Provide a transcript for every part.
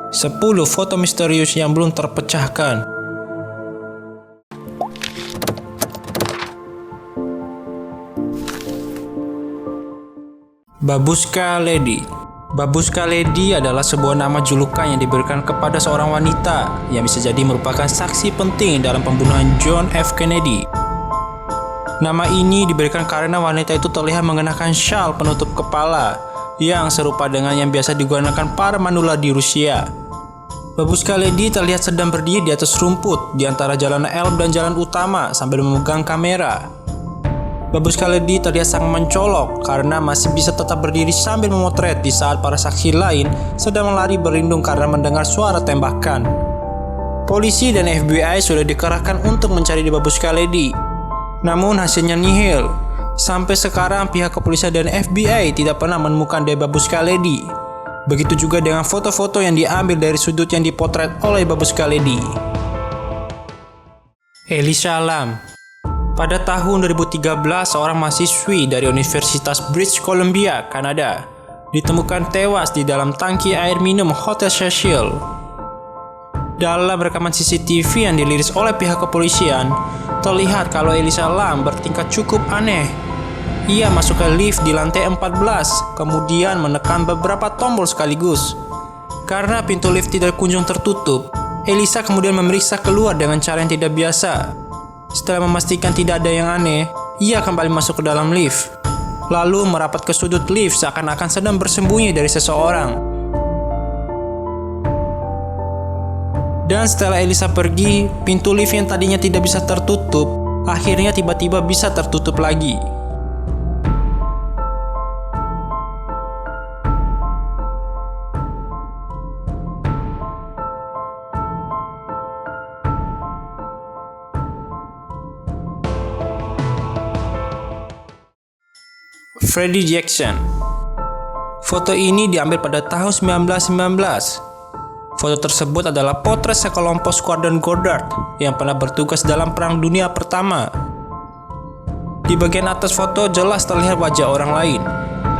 10 foto misterius yang belum terpecahkan. Babushka Lady. Babushka Lady adalah sebuah nama julukan yang diberikan kepada seorang wanita yang bisa jadi merupakan saksi penting dalam pembunuhan John F. Kennedy. Nama ini diberikan karena wanita itu terlihat mengenakan syal penutup kepala yang serupa dengan yang biasa digunakan para manula di Rusia. Babushka Lady terlihat sedang berdiri di atas rumput di antara jalan Elm dan jalan utama sambil memegang kamera. Babushka Lady terlihat sangat mencolok karena masih bisa tetap berdiri sambil memotret di saat para saksi lain sedang melari berlindung karena mendengar suara tembakan. Polisi dan FBI sudah dikerahkan untuk mencari Babushka Lady, namun hasilnya nihil. Sampai sekarang pihak kepolisian dan FBI tidak pernah menemukan Babushka Lady. Begitu juga dengan foto-foto yang diambil dari sudut yang dipotret oleh Babushka Lady. Elisa Lam. Pada tahun 2013, seorang mahasiswi dari Universitas British Columbia, Kanada, ditemukan tewas di dalam tangki air minum Hotel Cecil. Dalam rekaman CCTV yang dirilis oleh pihak kepolisian, terlihat kalau Elisa Lam bertingkah cukup aneh. Ia masuk ke lift di lantai 14, kemudian menekan beberapa tombol sekaligus. Karena pintu lift tidak kunjung tertutup, Elisa kemudian memeriksa keluar dengan cara yang tidak biasa. Setelah memastikan tidak ada yang aneh, ia kembali masuk ke dalam lift, lalu merapat ke sudut lift seakan-akan sedang bersembunyi dari seseorang. Dan setelah Elisa pergi, pintu lift yang tadinya tidak bisa tertutup, akhirnya tiba-tiba bisa tertutup lagi. Freddie Jackson. Foto ini diambil pada tahun 1919. Foto tersebut adalah potret sekelompok skuadron Goddard yang pernah bertugas dalam Perang Dunia Pertama. Di bagian atas foto jelas terlihat wajah orang lain.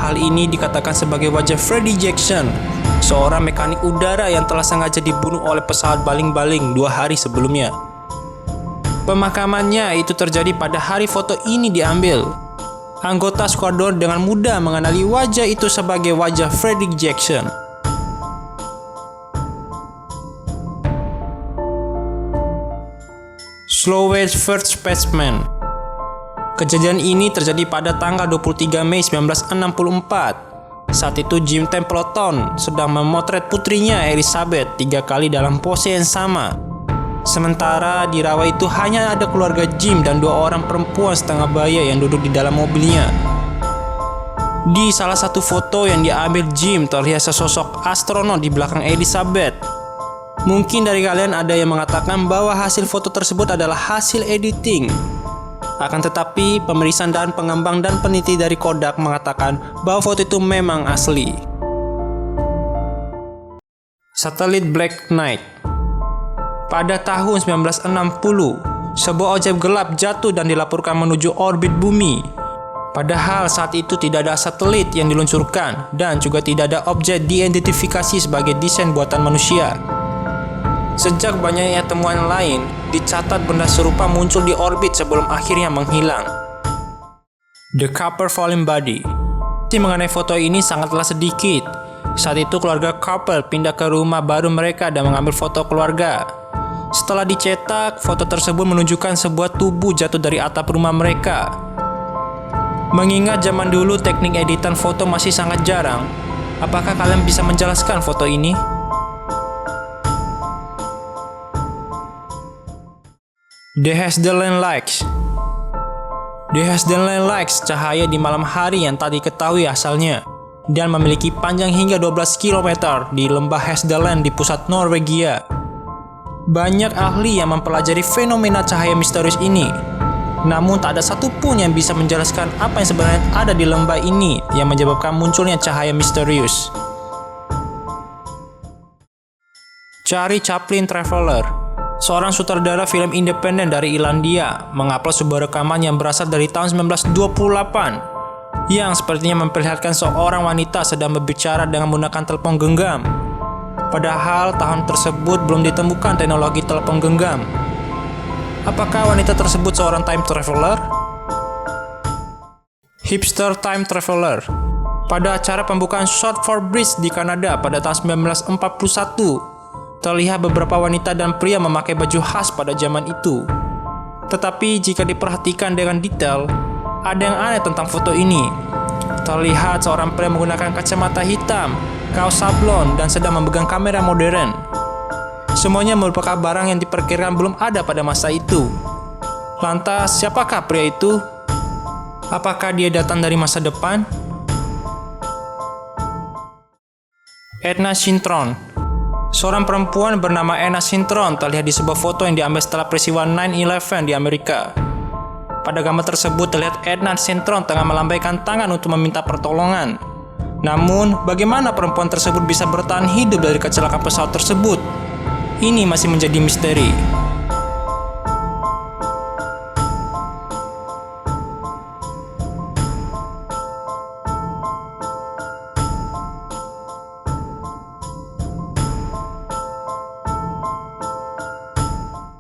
Hal ini dikatakan sebagai wajah Freddie Jackson, seorang mekanik udara yang telah sengaja dibunuh oleh pesawat baling-baling 2 hari sebelumnya. Pemakamannya itu terjadi pada hari foto ini diambil. Anggota skuadron dengan mudah mengenali wajah itu sebagai wajah Freddie Jackson. Slowa's First Specimen. Kejadian ini terjadi pada tanggal 23 Mei 1964. Saat itu Jim Templeton sedang memotret putrinya Elizabeth 3 kali dalam pose yang sama. Sementara di rawa itu hanya ada keluarga Jim dan 2 orang perempuan setengah baya yang duduk di dalam mobilnya. Di salah satu foto yang diambil Jim terlihat sesosok astronot di belakang Elizabeth. Mungkin dari kalian ada yang mengatakan bahwa hasil foto tersebut adalah hasil editing. Akan tetapi pemeriksaan dan pengembang dan peneliti dari Kodak mengatakan bahwa foto itu memang asli. Satelit Black Knight. Pada tahun 1960, sebuah objek gelap jatuh dan dilaporkan menuju orbit bumi. Padahal saat itu tidak ada satelit yang diluncurkan dan juga tidak ada objek diidentifikasi sebagai desain buatan manusia. Sejak banyaknya temuan lain, dicatat benda serupa muncul di orbit sebelum akhirnya menghilang. The Cooper Fallen Body. Mengenai foto ini sangatlah sedikit. Saat itu keluarga Cooper pindah ke rumah baru mereka dan mengambil foto keluarga. Setelah dicetak, foto tersebut menunjukkan sebuah tubuh jatuh dari atap rumah mereka. Mengingat zaman dulu teknik editan foto masih sangat jarang, apakah kalian bisa menjelaskan foto ini? The Hessdalen Lights. The Hessdalen Lights cahaya di malam hari yang tak diketahui asalnya dan memiliki panjang hingga 12 km di lembah Hessdalen di pusat Norwegia. Banyak ahli yang mempelajari fenomena cahaya misterius ini, namun tak ada satupun yang bisa menjelaskan apa yang sebenarnya ada di lembah ini yang menyebabkan munculnya cahaya misterius. Charlie Chaplin Traveler. Seorang sutradara film independen dari Irlandia mengupload sebuah rekaman yang berasal dari tahun 1928 yang sepertinya memperlihatkan seorang wanita sedang berbicara dengan menggunakan telepon genggam. Padahal tahun tersebut belum ditemukan teknologi telepon genggam. Apakah wanita tersebut seorang time traveler? Hipster time traveler. Pada acara pembukaan Short Bridge di Kanada pada tahun 1941, terlihat beberapa wanita dan pria memakai baju khas pada zaman itu. Tetapi jika diperhatikan dengan detail, ada yang aneh tentang foto ini. Terlihat seorang pria menggunakan kacamata hitam, kaos sablon, dan sedang memegang kamera modern. Semuanya merupakan barang yang diperkirakan belum ada pada masa itu. Lantas, siapakah pria itu? Apakah dia datang dari masa depan? Edna Sintron. Seorang perempuan bernama Edna Sintron terlihat di sebuah foto yang diambil setelah peristiwa 9/11 di Amerika. Pada gambar tersebut terlihat Edna Sintron tengah melambaikan tangan untuk meminta pertolongan. Namun, bagaimana perempuan tersebut bisa bertahan hidup dari kecelakaan pesawat tersebut? Ini masih menjadi misteri.